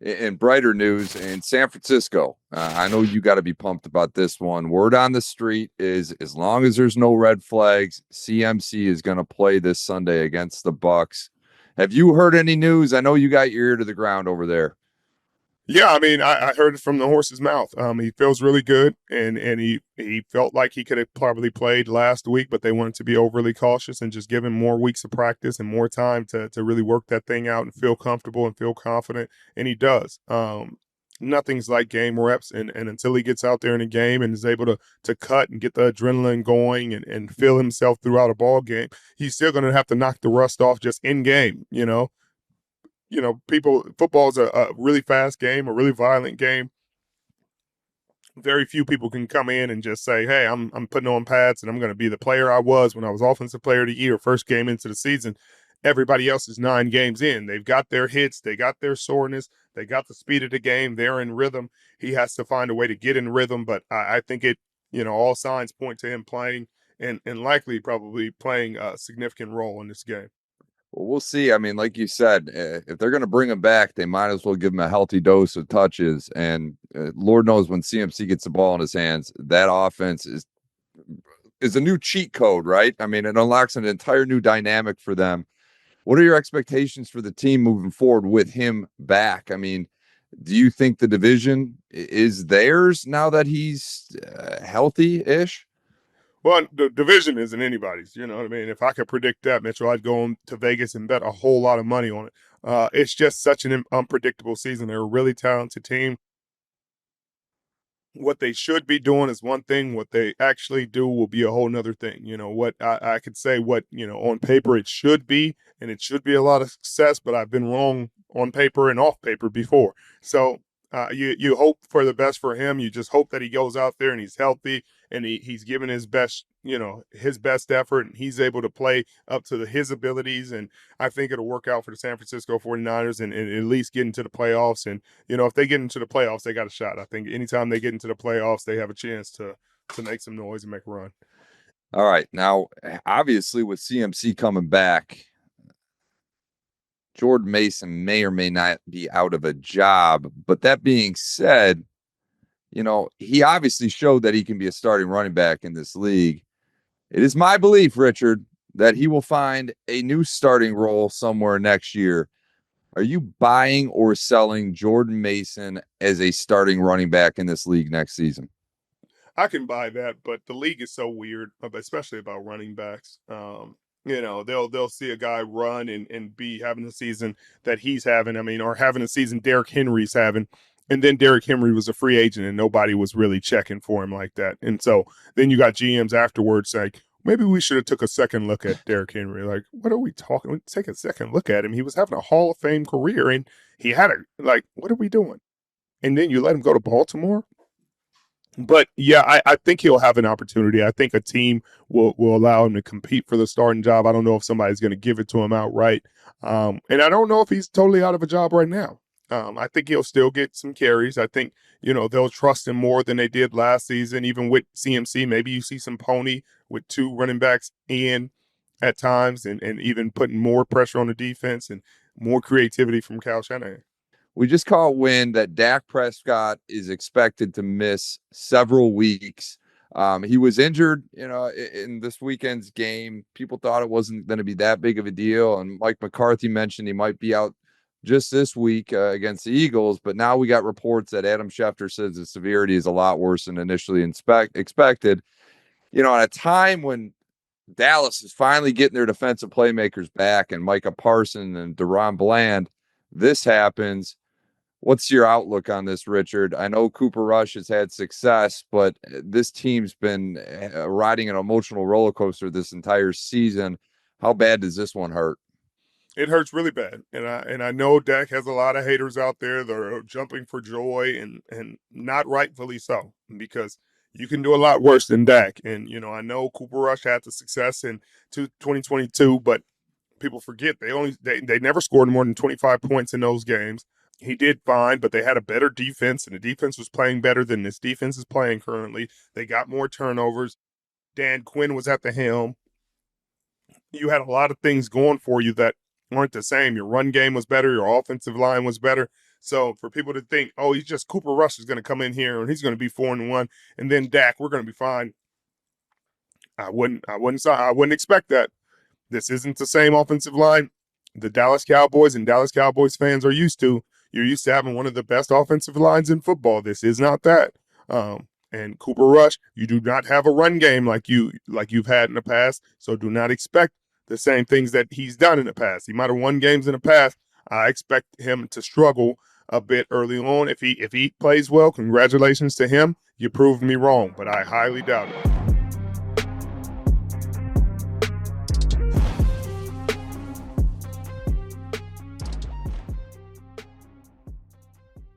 In brighter news, in San Francisco, I know you got to be pumped about this one. Word on the street is as long as there's no red flags, CMC is going to play this Sunday against the Bucks. Have you heard any news? I know you got your ear to the ground over there. Yeah, I mean, I heard it from the horse's mouth. He feels really good, and he felt like he could have probably played last week, but they wanted to be overly cautious and just give him more weeks of practice and more time to really work that thing out and feel comfortable and feel confident, and he does. Nothing's like game reps, and until he gets out there in a game and is able to cut and get the adrenaline going and feel himself throughout a ball game, he's still going to have to knock the rust off just in game, football is a really fast game, a really violent game. Very few people can come in and just say, hey, I'm putting on pads and I'm going to be the player I was when I was offensive player of the year, first game into the season. Everybody else is 9 games in. They've got their hits. They got their soreness. They got the speed of the game. They're in rhythm. He has to find a way to get in rhythm, but I think all signs point to him playing and likely probably playing a significant role in this game. Well, we'll see. I mean, like you said, if they're going to bring him back, they might as well give him a healthy dose of touches. And Lord knows when CMC gets the ball in his hands, that offense is a new cheat code, right? I mean, it unlocks an entire new dynamic for them. What are your expectations for the team moving forward with him back? I mean, do you think the division is theirs now that he's healthy-ish? Well, the division isn't anybody's. You know what I mean? If I could predict that, Mitchell, I'd go on to Vegas and bet a whole lot of money on it. It's just such an unpredictable season. They're a really talented team. What they should be doing is one thing. What they actually do will be a whole nother thing. What I could say on paper it should be, and it should be a lot of success, but I've been wrong on paper and off paper before. So you hope for the best for him. You just hope that he goes out there and he's healthy and he's given his best, his best effort, and he's able to play up to his abilities. And I think it'll work out for the San Francisco 49ers and at least get into the playoffs. And, if they get into the playoffs, they got a shot. I think anytime they get into the playoffs, they have a chance to make some noise and make a run. All right. Now, obviously, with CMC coming back, Jordan Mason may or may not be out of a job. But that being said, he obviously showed that he can be a starting running back in this league. It is my belief, Richard, that he will find a new starting role somewhere next year. Are you buying or selling Jordan Mason as a starting running back in this league next season? I can buy that, but the league is so weird, especially about running backs. They'll see a guy run and be having a season that he's having. I mean, or having a season Derrick Henry's having, and then Derrick Henry was a free agent and nobody was really checking for him like that. And so then you got GMs afterwards saying, maybe we should have took a second look at Derrick Henry. Like, what are we talking? Take a second look at him. He was having a Hall of Fame career and he had what are we doing? And then you let him go to Baltimore. But yeah, I think he'll have an opportunity. I think a team will allow him to compete for the starting job. I don't know if somebody's going to give it to him outright. And I don't know if he's totally out of a job right now. I think he'll still get some carries. I think, they'll trust him more than they did last season, even with CMC. Maybe you see some pony with 2 running backs in at times and even putting more pressure on the defense and more creativity from Kyle Shanahan. We just caught wind that Dak Prescott is expected to miss several weeks. He was injured, in this weekend's game. People thought it wasn't going to be that big of a deal. And Mike McCarthy mentioned he might be out just this week against the Eagles. But now we got reports that Adam Schefter says the severity is a lot worse than initially expected. At a time when Dallas is finally getting their defensive playmakers back and Micah Parsons and Deron Bland, this happens. What's your outlook on this, Richard? I know Cooper Rush has had success, but this team's been riding an emotional roller coaster this entire season. How bad does this one hurt? It hurts really bad, and I know Dak has a lot of haters out there that are jumping for joy, and not rightfully so, because you can do a lot worse than Dak. And I know Cooper Rush had the success in 2022, but people forget they never scored more than 25 points in those games. He did fine, but they had a better defense, and the defense was playing better than this defense is playing currently. They got more turnovers. Dan Quinn was at the helm. You had a lot of things going for you that weren't the same. Your run game was better. Your offensive line was better. So for people to think, oh, he's just Cooper Rush is going to come in here and he's going to be 4-1, and then Dak, we're going to be fine. I wouldn't expect that. This isn't the same offensive line the Dallas Cowboys and Dallas Cowboys fans are used to. You're used to having one of the best offensive lines in football. This is not that. And Cooper Rush, you do not have a run game like you've had in the past. So do not expect the same things that he's done in the past. He might have won games in the past. I expect him to struggle a bit early on. If he plays well, congratulations to him. You proved me wrong, but I highly doubt it.